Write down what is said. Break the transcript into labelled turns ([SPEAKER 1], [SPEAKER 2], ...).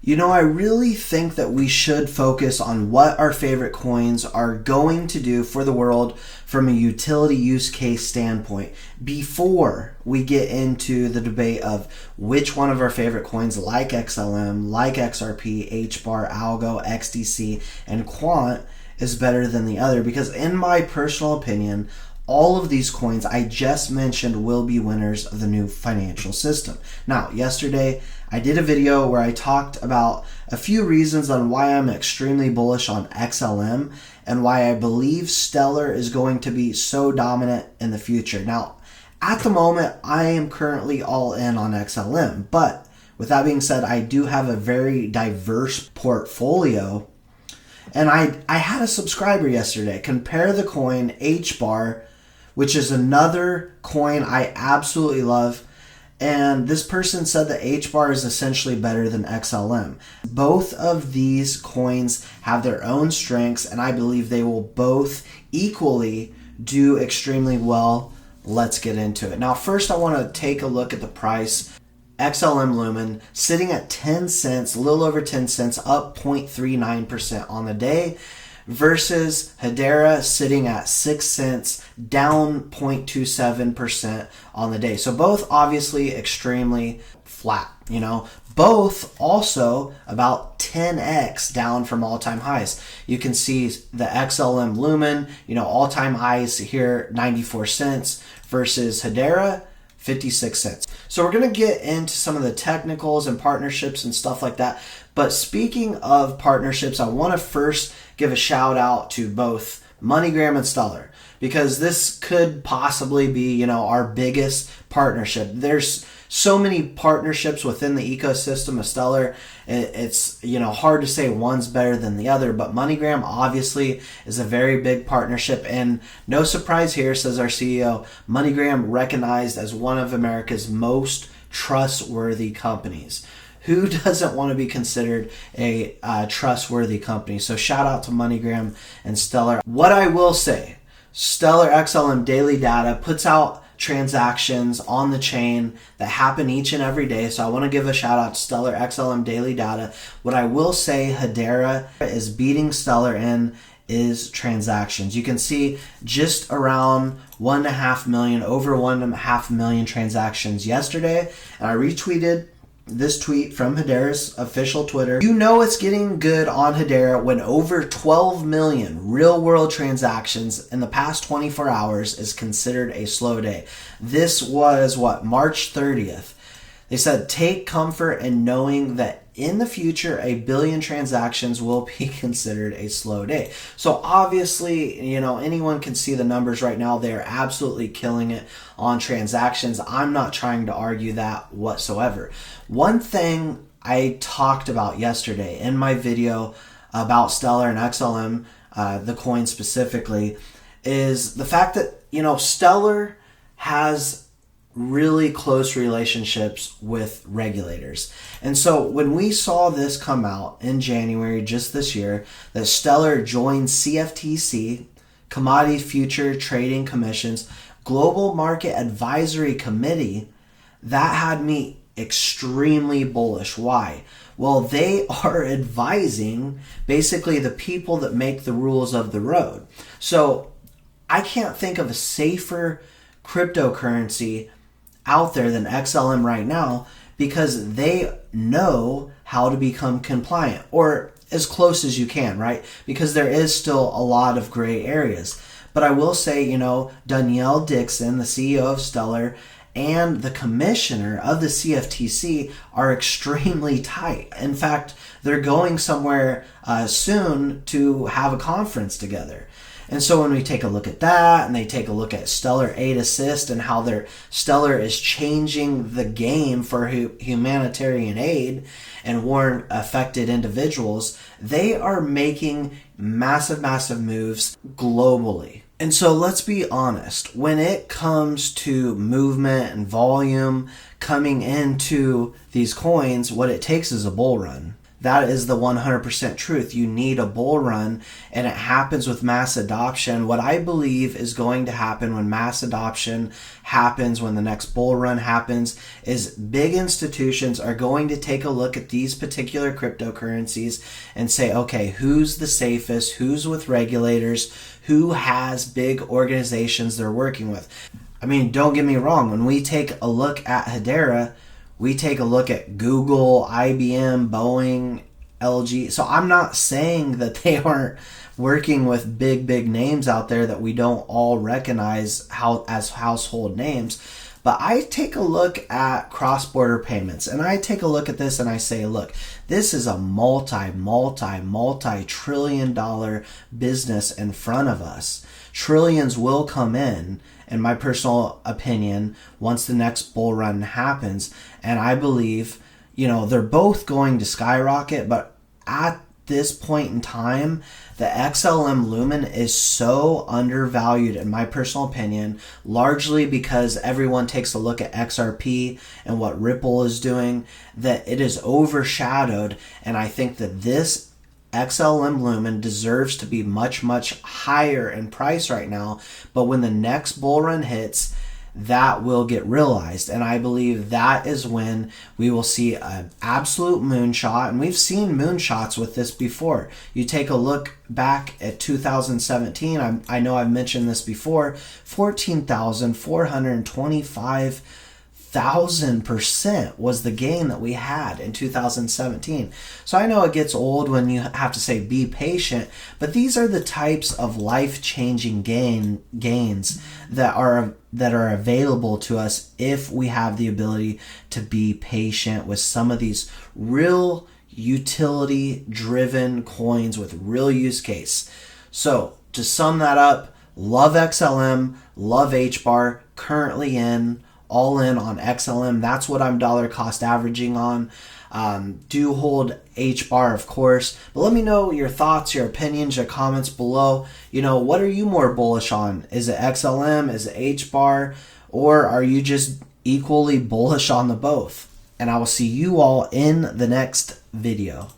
[SPEAKER 1] You know, I really think that we should focus on what our favorite coins are going to do for the world from a utility use case standpoint before we get into the debate of which one of our favorite coins like XLM, like XRP, HBAR, Algo, XDC, and Quant is better than the other. Because in my personal opinion, all of these coins I just mentioned will be winners of the new financial system. Now, yesterday I did a video where I talked about a few reasons on why I'm extremely bullish on XLM and why I believe Stellar is going to be so dominant in the future. Now, at the moment, I am currently all in on XLM, but with that being said, I do have a very diverse portfolio. And I had a subscriber yesterday compare the coin HBAR, which is another coin I absolutely love. And this person said that HBAR is essentially better than XLM. Both of these coins have their own strengths, and I believe they will both equally do extremely well. Let's get into it. Now, first I want to take a look at the price. XLM Lumen sitting at 10 cents, a little over 10 cents, up 0.39% on the day, versus HEDERA sitting at 6 cents, down 0.27% on the day. So both obviously extremely flat, you know. Both also about 10x down from all-time highs. You can see the XLM Lumen, you know, all-time highs here 94 cents versus HEDERA 56 cents. So we're going to get into some of the technicals and partnerships and stuff like that. But speaking of partnerships, I want to first give a shout out to both MoneyGram and Stellar, because this could possibly be, you know, our biggest partnership. There's so many partnerships within the ecosystem of Stellar. It's, you know, hard to say one's better than the other, but MoneyGram obviously is a very big partnership. And no surprise here, says our CEO, MoneyGram recognized as one of America's most trustworthy companies. Who doesn't want to be considered a trustworthy company? So shout out to MoneyGram and Stellar. What I will say, Stellar XLM daily data puts out transactions on the chain that happen each and every day. So I want to give a shout out to Stellar XLM daily data. What I will say, HEDERA is beating Stellar in is transactions. You can see just around 1.5 million, over 1.5 million transactions yesterday. And I retweeted this tweet from HEDERA's official Twitter. You know it's getting good on HEDERA when over 12 million real-world transactions in the past 24 hours is considered a slow day. This was, March 30th. They said, take comfort in knowing that in the future, 1 billion transactions will be considered a slow day. So obviously, you know, anyone can see the numbers right now. They're absolutely killing it on transactions. I'm not trying to argue that whatsoever. One thing I talked about yesterday in my video about Stellar and XLM, the coin specifically, is the fact that, you know, Stellar has really close relationships with regulators. And so when we saw this come out in January just this year, that Stellar joined CFTC, Commodity Future Trading Commission's Global Market Advisory Committee, that had me extremely bullish. Why? Well, they are advising basically the people that make the rules of the road. So I can't think of a safer cryptocurrency out there than XLM right now, because they know how to become compliant, or as close as you can, right? Because there is still a lot of gray areas. But I will say, you know, Danielle Dixon, the CEO of Stellar, and the commissioner of the CFTC are extremely tight. In fact, they're going somewhere soon to have a conference together. And so when we take a look at that, and they take a look at Stellar Aid Assist and how their Stellar is changing the game for humanitarian aid and war affected individuals, they are making massive moves globally. And so let's be honest, when it comes to movement and volume coming into these coins, what it takes is a bull run. that is the 100% truth. You need a bull run, and it happens with mass adoption. What I believe is going to happen when mass adoption happens, when the next bull run happens, is big institutions are going to take a look at these particular cryptocurrencies and say, okay, who's the safest, who's with regulators, who has big organizations they're working with. I mean, don't get me wrong, when we take a look at HEDERA, we take a look at Google, IBM, Boeing, LG. So I'm not saying that they aren't working with big names out there that we don't all recognize as household names. But I take a look at cross-border payments, and I take a look at this and I say, look, this is a multi-trillion dollar business in front of us. Trillions will come in my personal opinion, once the next bull run happens. And I believe, they're both going to skyrocket, but at this point in time, the XLM Lumen is so undervalued in my personal opinion, largely because everyone takes a look at XRP and what Ripple is doing, that it is overshadowed. And I think that this XLM Lumen deserves to be much higher in price right now, but when the next bull run hits, that will get realized. And I believe that is when we will see an absolute moonshot. And we've seen moonshots with this before. You take a look back at 2017. I know I've mentioned this before. 14,425,000% was the gain that we had in 2017. So I know it gets old when you have to say be patient, but these are the types of life-changing gains that are available to us if we have the ability to be patient with some of these real utility-driven coins with real use case. So to sum that up, love XLM, love HBAR, currently all in on XLM. That's what I'm dollar cost averaging on. Do hold HBAR, of course, but let me know your thoughts, your opinions, your comments below. What are you more bullish on? Is it XLM? Is it HBAR? Or are you just equally bullish on the both? And I will see you all in the next video.